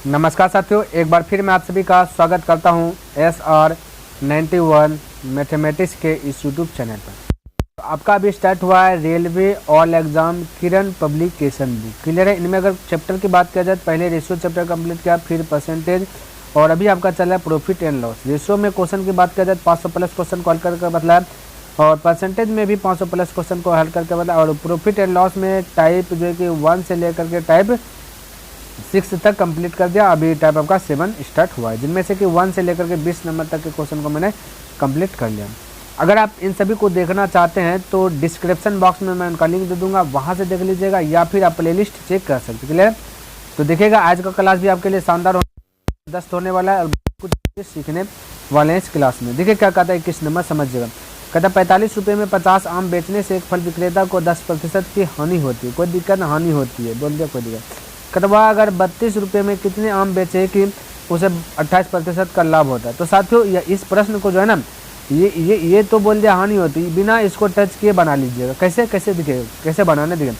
नमस्कार साथियों, एक बार फिर मैं आप सभी का स्वागत करता हूं SR91 मैथमेटिक्स के इस यूट्यूब चैनल पर। आपका अभी स्टार्ट हुआ है रेलवे ऑल एग्जाम किरण पब्लिकेशन बुक। क्लियर है। इनमें अगर चैप्टर की बात किया जाए, पहले रेशियो चैप्टर कंप्लीट किया, फिर परसेंटेज, और अभी आपका चल रहा है प्रॉफिट एंड लॉस। रेशियो में क्वेश्चन की बात किया जाए 500 प्लस क्वेश्चन को हल करके बतलाया, और परसेंटेज में भी 500 प्लस क्वेश्चन को हल करके बतलाया, और प्रॉफिट एंड लॉस में टाइप जो है कि 1 से लेकर के टाइप 6 तक कंप्लीट कर दिया। अभी टाइप आपका 7 स्टार्ट हुआ है, जिनमें से कि 1 से लेकर के 20 नंबर तक के क्वेश्चन को मैंने कंप्लीट कर लिया। अगर आप इन सभी को देखना चाहते हैं तो डिस्क्रिप्शन बॉक्स में मैं उनका लिंक दे दूंगा, वहां से देख लीजिएगा, या फिर आप प्लेलिस्ट चेक कर सकते हैं। क्लियर। तो देखिएगा, आज का क्लास भी आपके लिए शानदार जबरदस्त होने वाला है और कुछ सीखने वाले हैं इस क्लास में। देखिए क्या कहता है, 21 नंबर समझिएगा। कहता 45 रुपये में 50 आम बेचने से एक फल विक्रेता को 10% की हानि होती है। कोई दिक्कत हानि होती है, बोल दिया कोई दिक्कत। कहता वह अगर 32 रुपये में कितने आम बेचे कि उसे 28% का लाभ होता है। तो साथियों, इस प्रश्न को जो है ना, ये तो बोल दिया हानि होती है, बिना इसको टच किए बना लीजिएगा। कैसे दिखेगा, कैसे बनाने दिखे।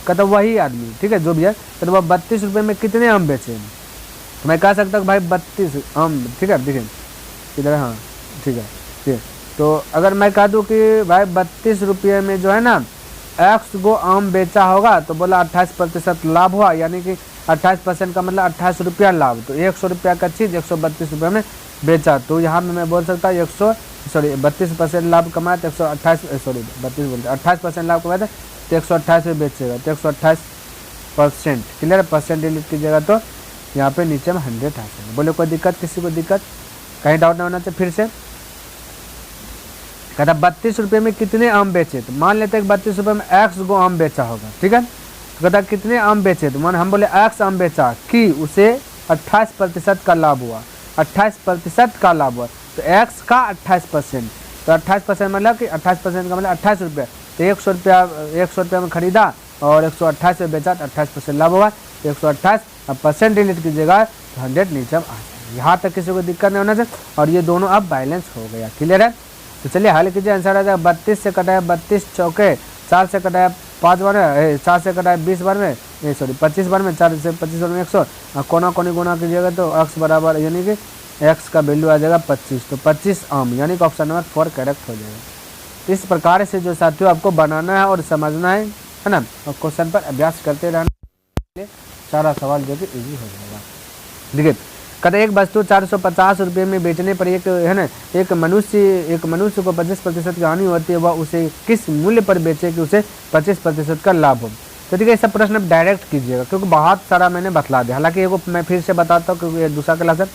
कहता वही आदमी, ठीक है, जो भी है, कहता वह 32 रुपये में कितने आम बेचे। तो मैं कह सकता हूँ भाई 32 आम, ठीक है, देखिए इधर, हाँ ठीक है। तो अगर मैं कह दूँ कि भाई 32 रुपये में जो है ना एक्स गो आम बेचा होगा, तो बोला 28% लाभ हुआ, यानी कि 28% का मतलब 28 रुपया लाभ। तो 100 रुपया का चीज़ 132 रुपये में बेचा, तो यहाँ में मैं बोल सकता हूँ 32% लाभ कमाया तो 28% लाभ कमाया था, तो 128 में बेचेगा, तो 128%। क्लियर। परसेंट डिलीट कीजिएगा तो यहाँ पे नीचे में 100 आ जाएगा। बोले कोई दिक्कत, किसी को दिक्कत, कहीं डाउट ना होना चाहिए। फिर से कहता 32 रुपये में कितने आम बेचे। तो मान लेते हैं 32 रुपये में एक्स गो आम बेचा होगा, ठीक है। तो कहता कितने आम बेचे, तो मान हम बोले एक्स आम बेचा कि उसे 28% का लाभ हुआ, 28% का लाभ हुआ। तो एक्स का 28%, तो 28% मतलब कि 28% का मतलब 28 रुपये। तो 100 रुपया में खरीदा और 128 में बेचा, तो 28% लाभ होगा। तो 128 अब परसेंट डिलीट कीजिएगा तो 100 नीचे आ जाएगा। यहाँ तक किसी को दिक्कत नहीं होना चाहिए, और ये दोनों अब बैलेंस हो गया। क्लियर है। तो चलिए हल कीजिए। आंसर आ जाएगा 32 से कटाया 32 चौके, 4 से कटाया 5 बार में, 4 से कटाया 20 बार में, 25 बार में, 4 से 25 बार में 100, कोना कोनी गुना कीजिएगा तो x बराबर, यानी कि x का वैल्यू आ जाएगा 25। तो 25 आम, यानी कि ऑप्शन नंबर 4 करेक्ट हो जाएगा। इस प्रकार से जो साथियों आपको बनाना है और समझना है ना, और क्वेश्चन पर अभ्यास करते रहना, सारा सवाल जो कि ईजी हो जाएगा। देखिए कहते एक वस्तु 450 रुपये में बेचने पर एक है ना, एक मनुष्य को 25% की हानि होती है, वह उसे किस मूल्य पर बेचे कि उसे 25% का लाभ हो। तो देखिए ऐसा प्रश्न आप डायरेक्ट कीजिएगा, क्योंकि बहुत सारा मैंने बतला दिया। हालांकि एगो मैं फिर से बताता हूँ, क्योंकि ये दूसरा क्लास है।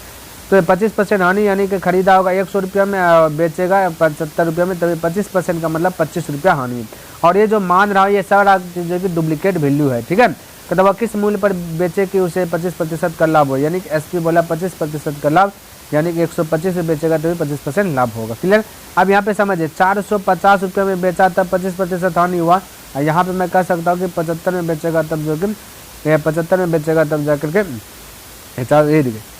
तो 25% हानि, यानी कि खरीदा होगा 100 रुपया में, बेचेगा 75 रुपये में, तभी 25% का मतलब 25 रुपया हानि। और ये जो मान रहा है ये सारा जो कि डुप्लीकेट वैल्यू है, ठीक है। कहता वह किस मूल्य पर बेचे कि उसे 25% का लाभ हो, यानी कि एसपी बोला 25% का लाभ, यानी कि 125 में बेचेगा तो भी 25% लाभ होगा। क्लियर। अब यहाँ पे समझिए 450 रुपये में बेचा तब 25% हानि हुआ, और यहाँ पे मैं कह सकता हूँ कि 75 में बेचेगा तब जो कि 75 में बेचेगा तब जा करके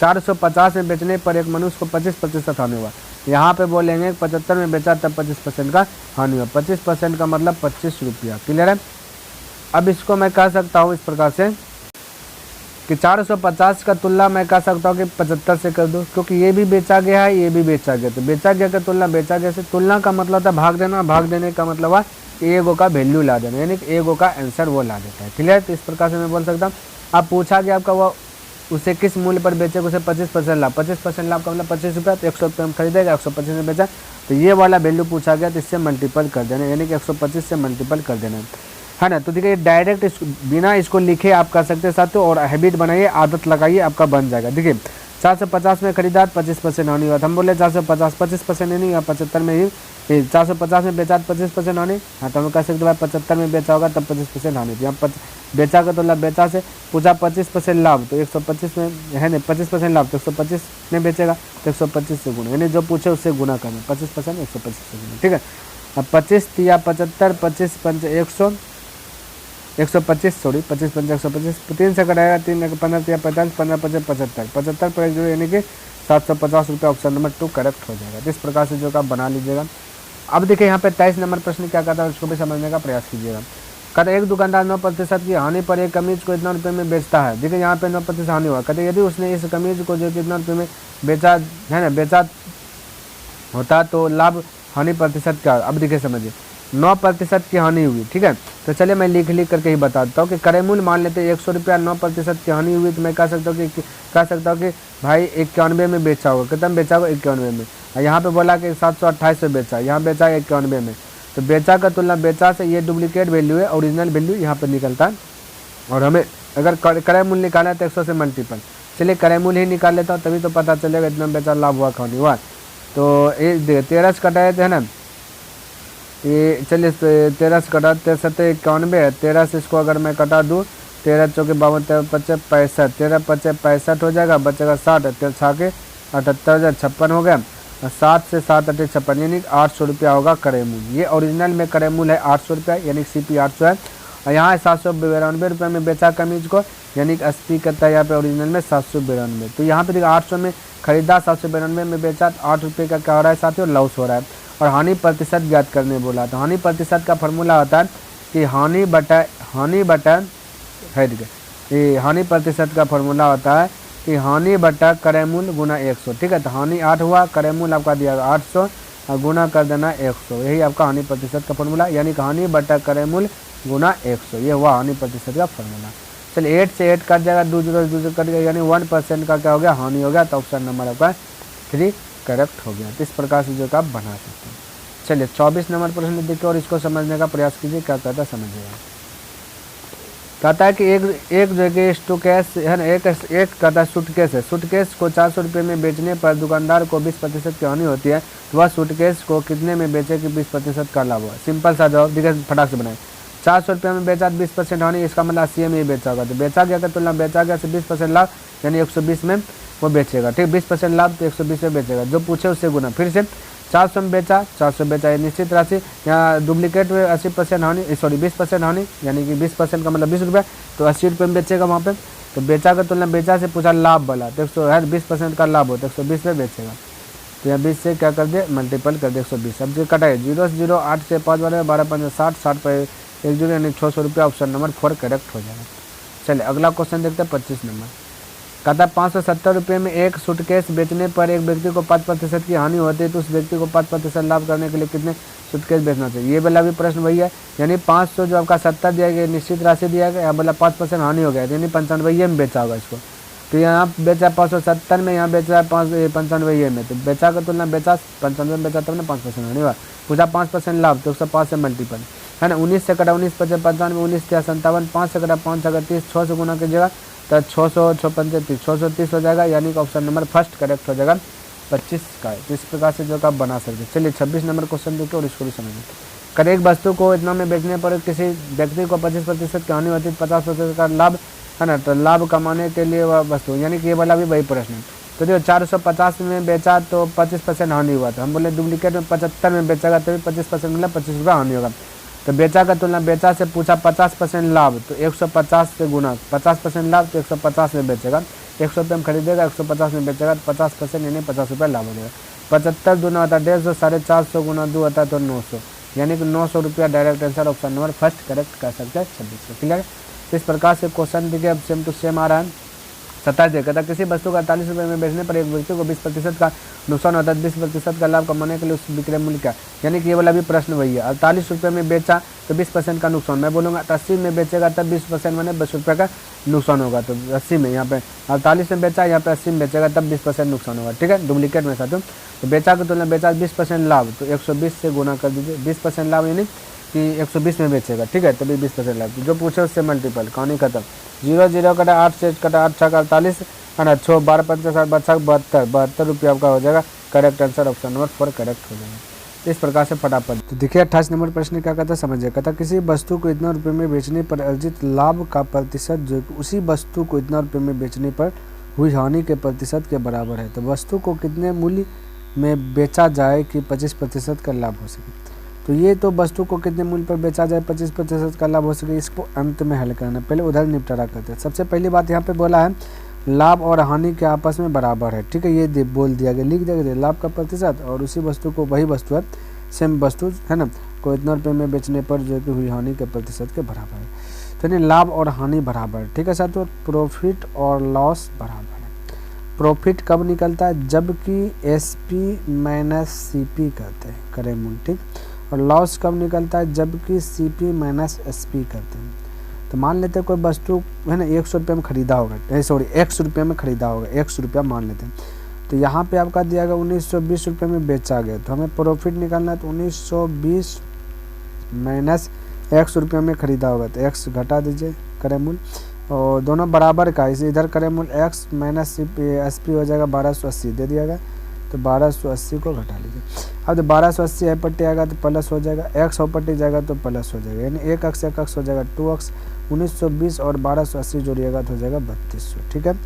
450 में बेचने पर एक मनुष्य को 25% हानि हुआ। यहाँ पे बोलेंगे 75 में बेचा तब 25% का हानि हुआ। 25% का मतलब 25 रुपया। क्लियर है। अब इसको मैं कह सकता हूँ इस प्रकार से कि 450 का तुलना मैं कह सकता हूँ कि 75 से कर दो, क्योंकि ये भी बेचा गया है, ये भी बेचा गया। तो बेचा गया का तुलना बेचा गया से, तुलना का मतलब था भाग देना, भाग देने का मतलब हुआ एगो का वैल्यू ला देना, यानी कि एगो का आंसर वो ला देता है। क्लियर। तो इस प्रकार से मैं बोल सकता हूँ। अब पूछा गया आपका वो उसे किस मूल्य पर बेचे, उसे 25% लाभ, 25% लाभ का मतलब 25 रुपया, तो 100 रुपये में खरीदेगा, 125 में बेचा, तो ये वाला वैल्यू पूछा गया, तो इससे मल्टीपल कर देना, यानी कि 125 से मल्टीपल कर देना है ना। तो देखिए डायरेक्ट बिना इसको लिखे आप कर सकते हैं साथियों, और हैबिट बनाइए, आदत लगाइए, आपका बन जाएगा। देखिए 450 में खरीदा 25% हानि हुआ, हम बोले 450 25% नहीं, 75 में ही 450 में बेचा 25% हानि। हाँ, तो हम कह सकते भाई 75 में बेचा होगा तब 25% हानि थी। यहाँ बेचा का तो लाभ, बेचा से पूछा 25% लाभ, तो 125 में है नहीं 25% लाभ, तो 125 में बेचेगा तो 125 से गुना, यानी जो पूछे उससे गुना करना, 25% 125 से गुना, ठीक है। अब 25 या 75, 25 पंच 100, 125 सॉरी 25 पंच 125, 3 से कटाएगा 3 15 या 50, 15 55 75, 75 पर जो यानी कि 750 रुपये, ऑप्शन नंबर 2 करेक्ट हो जाएगा। इस प्रकार से जो आप बना लीजिएगा। अब देखिए यहाँ पे 23 नंबर प्रश्न क्या कहता है, उसको भी समझने का प्रयास कीजिएगा। कहते एक दुकानदार 9% की हानि पर एक कमीज को इतना रुपये में बेचता है। देखिए यहाँ पे 9% हानि हुआ। कहते यदि उसने इस कमीज को जो कितना रुपये में बेचा है ना, बेचा होता तो लाभ हानि प्रतिशत क्या। अब देखिए समझिए 9% की हानि हुई, ठीक है। तो चलिए मैं लिख करके ही बताता हूँ कि क्रय मूल्य मान लेते हैं 100 रुपया, 9% की हानि हुई तो मैं कह सकता हूँ कि भाई 91 में बेचा होगा। कितना बेचा होगा? 91 में। यहाँ पे बोला कि 728 में बेचा, यहाँ बेचा 91 में। तो बेचा का तुलना बेचा से ये डुप्लीकेट वैल्यू है, ओरिजिनल वैल्यू यहाँ पर निकलता है। और हमें अगर क्रय मूल्य निकालना है तो 100 से मल्टीपल। चलिए क्रय मूल्य ही निकाल लेता हूँ, तभी तो पता चलेगा इतना बेचा लाभ हुआ हानि हुआ। तो ये 13 से कटाए थे ना, ये चलिए 13 से कटा 13 91 है। 13 से इसको अगर मैं कटा दूँ, 13 चौके 52, 13 पच्चे 65, 13 पच्चे 65 हो जाएगा, बचेगा 60, 13 छाके 78, 56 हो गया। 7 से 7 अटे 56, यानी 800 रुपया होगा क्रय मूल्य। ये ओरिजिनल में क्रय मूल्य है 800 रुपया, यानी CP 800 है। और यहाँ 792 रुपये में बेचा कमीज को, यानी 80 करता है यहाँ पे ओरिजिनल में 792। तो यहाँ पे देखिए 800 में खरीदा, 792 में बेचा, तो 8 रुपये का क्या हो रहा है साथियों? लॉस हो रहा है। और हानि प्रतिशत ज्ञात करने बोला। तो हानि प्रतिशत का फॉर्मूला होता है कि हानि बटा है, ठीक है, ये हानि प्रतिशत का फॉर्मूला होता है कि हानि बटा क्रय मूल्य गुना 100, ठीक है। तो हानि 8 हुआ, क्रय मूल्य आपका दिया 800 और गुना कर देना 100, यही आपका हानि प्रतिशत का फॉर्मूला, यानी कि हानि बटा क्रय मूल्य गुना 100, ये हुआ हानि प्रतिशत का फॉर्मूला। चलिए 8 से 8 कट जाएगा, 2 0 कट गया, यानी 1% का क्या हो गया? हानि हो गया। तो ऑप्शन नंबर आपका 3 करेक्ट हो गया। तो इस प्रकार से जो आप बना सकते हैं। चलिए 24 नंबर प्रश्न देखिए और इसको समझने का प्रयास कीजिए, क्या कहता है समझिएगा। कहता है कि एक जगह स्टोकेस है ना, एक कहता है सूटकेस है। सूटकेस को 400 रुपये में बेचने पर दुकानदार को 20% की हानि होती है, तो वह सूटकेस को कितने में बेचे कि 20% का लाभ हुआ? सिंपल सा जवाब देखिए, फटाक से बनाए। 400 रुपये में बेचा, 20% हानि, इसका मतलब 80 में ही बेचा होगा। तो बेचा गया का तुलना बेचा गया से 20% लाभ, यानी 120 में वो बेचेगा, ठीक। 20% लाभ तो 120 में बेचेगा, जो पूछे उससे गुना। फिर से 400 में बेचा, 400 बेचा, ये निश्चित राशि। यहाँ डुप्लीकेट में 80% हानि, सॉरी 20% हानि, यानी कि 20% का मतलब 20 रुपये, तो 80 रुपये में बेचेगा वहाँ पे। तो बेचा का तुलना बेचा से पूछा लाभ वाला, तो 120% का लाभ हो तो 120 में बेचेगा। तो यहाँ 20 से क्या कर दे? मल्टीपल कर दे 120। अब जो कटाए 0 से 0, 8 से 5 वाले 12 5 60, 60 पर 1 0, यानी 600 रुपया। ऑप्शन नंबर 4 करेक्ट हो जाएगा। चलिए अगला क्वेश्चन देखते हैं 25 नंबर। कहता है 570 रुपये में एक सूटकेस बेचने पर एक व्यक्ति को 5% की हानि होती है, तो उस व्यक्ति को 5% लाभ करने के लिए कितने सूटकेस बेचना चाहिए? ये वाला भी प्रश्न वही है, यानी 500 जो आपका 70 दिया गया, निश्चित राशि दिया गया, यहाँ बोला 5% हानि हो गया, यानी 95 में बेचा होगा इसको। तो यहाँ बेचा 570 में, यहाँ बेचा है 95 में। तो बेचा का तुलना बेचा 95 में बेचा, तब ना 5% हानि हुआ। पूछा 5% लाभ, तो 105 से मल्टीपल है ना। 19 से कटा 19 55 95, 19 से 57, 5 से कटा 5 अगर 30, 6 से गुना कीजिएगा तो 600 35 630 हो जाएगा, यानी कि ऑप्शन नंबर फर्स्ट करेक्ट हो जाएगा 25 का। तो इस प्रकार से जो आप बना सकते हैं। चलिए 26 नंबर क्वेश्चन देखिए और इसको भी समझिए। कर एक वस्तु को इतना में बेचने पर किसी व्यक्ति को 25% की हानि होती है, 50% का लाभ है ना। तो लाभ कमाने के लिए वह वस्तु, यानी कि ये वाला भी वही प्रश्न है। तो जो 450 में बेचा तो 25% हानि हुआ था। हम बोले डुप्लीकेट में 75 में बेचेगा तभी 25% मतलब 25 रुपया हानि होगा। तो बेचा का तुलना बेचा से पूछा 50% लाभ, तो 150 से गुना 50% लाभ, तो 150 में बेचेगा। 100 रुपये में खरीदेगा, 150 में बेचेगा, तो 50% यानी 50 रुपये लाभ हो जाएगा। 75 दूना होता है 150, 450 गुना 2 होता है तो 900, यानी कि 900 रुपया direct answer option number first correct कर सकते हैं 26। क्लियर है। तो इस प्रकार से क्वेश्चन देखिए अब सेम टू सेम आ रहा है। 27 कहता किसी वस्तु का 48 रुपये में बेचने पर एक व्यक्ति को 20% का नुकसान होता है, 20% का लाभ कमाने के लिए उस विक्रय मूल्य क्या, यानी कि ये वाला भी प्रश्न वही है। 48 रुपये में बेचा तो 20% का नुकसान, मैं बोलूँगा 80 में बेचेगा तब 20% मैंने 10 रुपये का नुकसान होगा। तो 80 में यहाँ पे 48 में बेचा, यहाँ पे 80 में बेचेगा तब 20% नुकसान होगा, ठीक है। डुप्लीकेट में साथियों तो बेचा की तुलना बेचा 20% लाभ, तो 120 से गुना कर दीजिए। 20% लाभ यानी कि 120 में बेचेगा, ठीक है, तभी 20% लाभ। जो पूछे उससे मल्टीपल, कहानी खत्म। 0 0 कटा 8 से कटा 8 छः 48 है ना, 6 12 5 7 बच्चा 72 रुपये आपका हो जाएगा। Correct answer option number 4 correct हो जाएगा। इस प्रकार से फटाफट तो देखिए 28 नंबर प्रश्न क्या कहता है समझिए। कहता किसी वस्तु को इतना रुपये में बेचने पर अर्जित लाभ का प्रतिशत जो उसी वस्तु को इतना रुपये में बेचने पर हुई हानि के प्रतिशत के बराबर है। तो वस्तु को कितने मूल्य में बेचा जाए कि 25% का लाभ हो सके। तो ये तो वस्तु को कितने मूल्य पर बेचा जाए 25% का लाभ हो सके, इसको अंत में हल करना। पहले उधर निपटारा करते हैं। सबसे पहली बात यहाँ पे बोला है लाभ और हानि के आपस में बराबर है, ठीक है। ये बोल दिया गया, लिख दिया गया लाभ का प्रतिशत और उसी वस्तु को, वही वस्तु है सेम वस्तु है ना, को इतना रुपये में बेचने पर जो कि हुई हानि के प्रतिशत के बराबर है। तो यानी लाभ और हानि बराबर, ठीक है साथियों। प्रॉफिट और लॉस बराबर है। प्रॉफिट कब निकलता है, जबकि SP माइनस CP करते हैं, क्रय मूल्य, ठीक। और लॉस कब निकलता है, जबकि CP माइनस SP करते हैं। तो मान लेते हैं कोई वस्तु है ना 100 रुपये में खरीदा होगा, सॉरी 100 रुपये में खरीदा होगा, 100 रुपया मान लेते हैं। तो यहाँ पे आपका दिया गया 1920 रुपये में बेचा गया, तो हमें प्रॉफिट निकालना है। तो 1920 माइनस 100 रुपये में खरीदा होगा, तो x घटा दीजिए क्रय मूल्य, और दोनों बराबर का, इसे इधर क्रय मूल्य x माइनस SP हो जाएगा 1280 दे दिया गया, तो 1280 को घटा लीजिए। अब तो 1280 है पट्टी आएगा तो प्लस हो जाएगा, x हो पट्टी जाएगा तो प्लस हो जाएगा, यानी एक अक्स हो जाएगा 2x, 1920 और 1280 जोड़िएगा तो हो जाएगा 3200, ठीक है।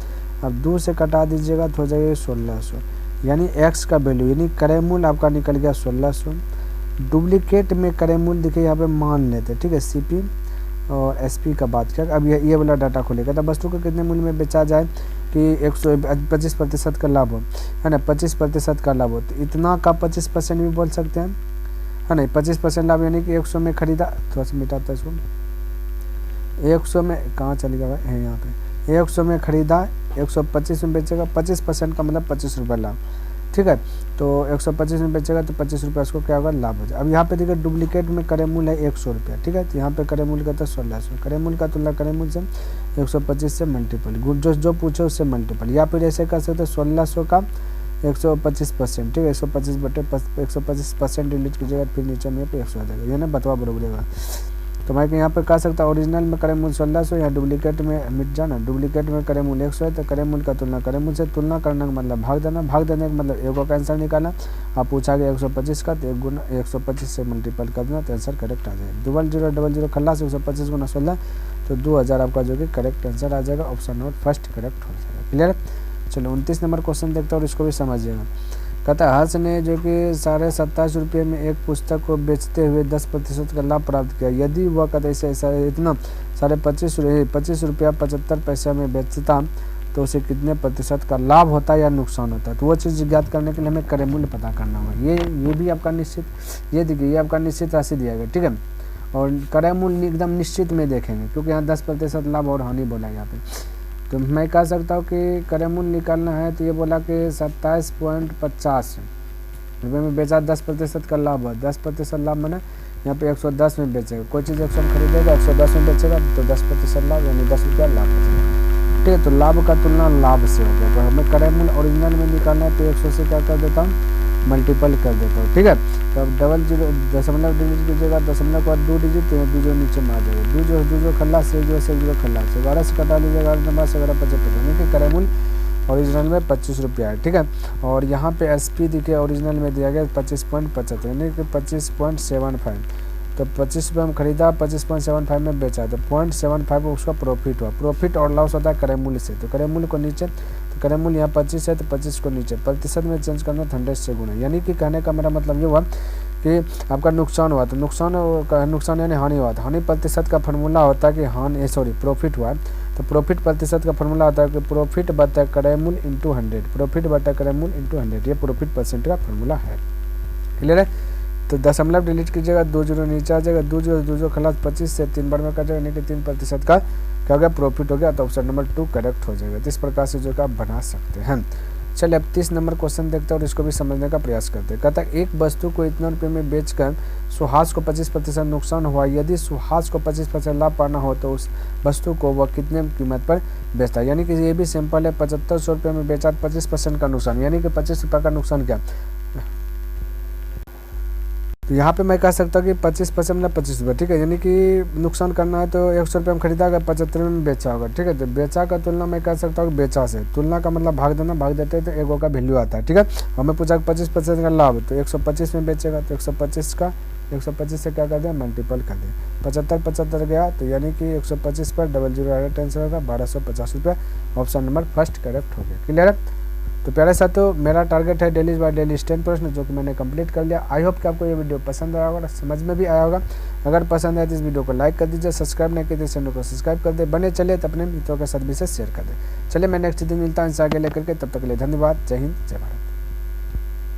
अब 2 से कटा दीजिएगा तो हो जाएगा 1600, यानी x का वैल्यू यानी क्रय मूल्य आपका निकल गया 1600। डुप्लीकेट में क्रय मूल्य देखिए यहाँ पे मान लेते हैं, ठीक है, CP और SP का बात किया। अब ये वाला डाटा खोलेगा, तो वस्तु को कितने मूल्य में बेचा जाए कि 125% का लाभ हो, है ना, 25% का लाभ हो, तो इतना का 25% भी बोल सकते हैं, है ना। 25% लाभ यानी कि 100 में खरीदा, थोड़ा सा मिटाता है इसको, 100 में कहाँ चलेगा भाई, है यहाँ पे, 100 में खरीदा 125 में बेचेगा, 25% का मतलब 25 रुपये लाभ, ठीक है। तो 125 में बेचेगा तो 25 रुपये उसको क्या होगा, लाभ हो जाए। अब यहाँ पे देखिए डुप्लीकेट में क्रय मूल्य है 100 रुपया, ठीक है। तो यहाँ पे क्रय मूल्य का था 1600, क्रय मूल्य का तुलना क्रय मूल्य से 125 से मल्टीपल, जो पूछे उससे मल्टीपल, या फिर ऐसे कर सकते 1600 का 125%, ठीक है, 125% डिलीट कीजिएगा, फिर नीचे में 100 आ जाएगा, ये ना बतवा बरोबर होगा। तो मैं यहाँ पे कह सकता ओरिजिनल में क्रय मूल्य 1600, या डुप्लीकेट में मिट जाना, डुप्लीकेट में क्रय मूल्य 100 है, तो क्रय मूल्य का तुलना क्रय मूल्य से तुलना करने का मतलब भाग देना, भाग देने का मतलब एगो का आंसर निकालना। आप पूछा गया 125 का, तो 1 गुना 125 से मल्टीपल कर देना, तो आंसर करेक्ट आ जाएगा। 0000 खल्लास 125 गुना 16, तो 2000 आपका जो कि करेक्ट आंसर आ जाएगा, ऑप्शन नंबर फर्स्ट करेक्ट हो जाएगा। क्लियर। चलो 29 नंबर क्वेश्चन देखते हैं और इसको भी समझिएगा। कहता है हर्ष ने जो कि 27.5 रुपये में एक पुस्तक को बेचते हुए 10% का लाभ प्राप्त किया। यदि वह कहते ऐसा इतना 25 रुपया 75 पैसे में बेचता तो उसे कितने प्रतिशत का लाभ होता या नुकसान होता है। तो वो चीज़ ज्ञात करने के लिए हमें क्रय मूल्य पता करना होगा। ये भी आपका निश्चित, ये देखिए ये आपका निश्चित राशि दिया गया, ठीक है। और क्रय मूल्य एकदम निश्चित में देखेंगे क्योंकि यहाँ 10% लाभ और हानि बोला यहाँ पे। तो मैं कह सकता हूँ कि क्रय मूल्य निकालना है तो ये बोला कि 27.50 रुपये में बेचा, 10% का लाभ है। 10% लाभ मैंने यहाँ पे 110 में बेचेगा, कोई चीज़ 100 में खरीदेगा 110 में बेचेगा तो 10% लाभ यानी 10 रुपया लाभ बचेगा, ठीक है। तो लाभ का तुलना लाभ से हो गया। तो हमें क्रय मूल्य ओरिजिनल में निकालना है तो 100 से क्या कर देता हूँ मल्टीपल कर देता हूँ, ठीक है। तो अब 00 डिलीट कीजिएगा, दशमलव के बाद 2 डिजिट तो 2 नीचे में आ जाएगा, 2 खल्लास से 0 खल्लास से 12 से कटा लीजिएगा, 12 से 75 यानी कि क्रय मूल्य ओरिजिनल में 25 रुपया है, ठीक है। और यहाँ पे SP देखिए ओरिजिनल में दिया गया 25.75 यानी कि 25.75। तो 25 रुपये में खरीदा, 25.75 में बेचा, तो 0.75 उसका प्रॉफिट हुआ। प्रॉफिट और लॉस होता है क्रय मूल्य से, तो क्रय मूल्य को नीचे, तो क्रय मूल्य यहाँ 25 है तो 25 को नीचे, प्रतिशत में चेंज करना 100 से गुना। यानी कि कहने का मेरा मतलब ये हुआ कि आपका नुकसान हुआ तो नुकसान यानी हानि हुआ, तो हानि प्रतिशत का फॉर्मूला होता है कि प्रॉफिट हुआ तो प्रॉफिट प्रतिशत का फॉर्मूला होता है कि प्रॉफिट बटा क्रय मूल्य इंटू 100, प्रॉफिट बटा क्रय मूल्य इंटू 100, ये प्रॉफिट परसेंट का फॉर्मूला है। क्लियर है। तो दशमलव डिलीट कीजिएगा, 2 नीचे आ जाएगा, 2 खलास 25 से 3 बार में कट जाएगा, यानी कि 3% का क्या हो गया प्रॉफिट हो गया। तो ऑप्शन नंबर 2 करेक्ट हो जाएगा। तो इस प्रकार से जो कि आप बना सकते हैं। चलिए अब 30 नंबर क्वेश्चन देखते हैं और इसको भी समझने का प्रयास करते हैं। कहता है एक वस्तु को इतने रुपये में बेचकर सुहास को 25% नुकसान हुआ, यदि सुहास को 25% लाभ पाना हो तो उस वस्तु को वह कितने कीमत पर बेचता है। यानी कि ये भी सिंपल है, 7500 रुपये में बेचा, 25% का नुकसान यानी कि 25 रुपये का नुकसान क्या। तो यहाँ पे मैं कह सकता हूँ कि 25% मतलब 25 रुपये, ठीक है। यानी कि नुकसान करना है तो 100 रुपये में खरीदा अगर 75 में बेचा होगा, ठीक है। तो बेचा का तुलना मैं कह सकता हूँ कि बेचा से, तुलना का मतलब भाग देना, भाग देते हैं तो एगो का वैल्यू आता है, ठीक है। हमें पूछा 25% का लाभ तो 125 में बेचेगा, तो 125 से क्या कर दें मल्टीपल कर दें, 75 गया तो यानी कि 125 पर 00 टेंशन होगा 1250 रुपये। ऑप्शन नंबर फर्स्ट करेक्ट हो गया। क्लियर है। तो प्यारे साथियों मेरा टारगेट है डेली बाय डेली 10 प्रश्न जो कि मैंने कंप्लीट कर लिया। आई होप कि आपको ये वीडियो पसंद आया होगा, समझ में भी आया होगा। अगर पसंद आए तो इस वीडियो को लाइक कर दीजिए, सब्सक्राइब नहीं किए तो चैनल को सब्सक्राइब कर दे, बने चलिए तो अपने मित्रों के साथ भी से शेयर कर दे। चलिए मैं नेक्स्ट दिन मिलता हूँ इंसान आगे लेकर के, तब तक के लिए धन्यवाद। जय हिंद, जय भारत।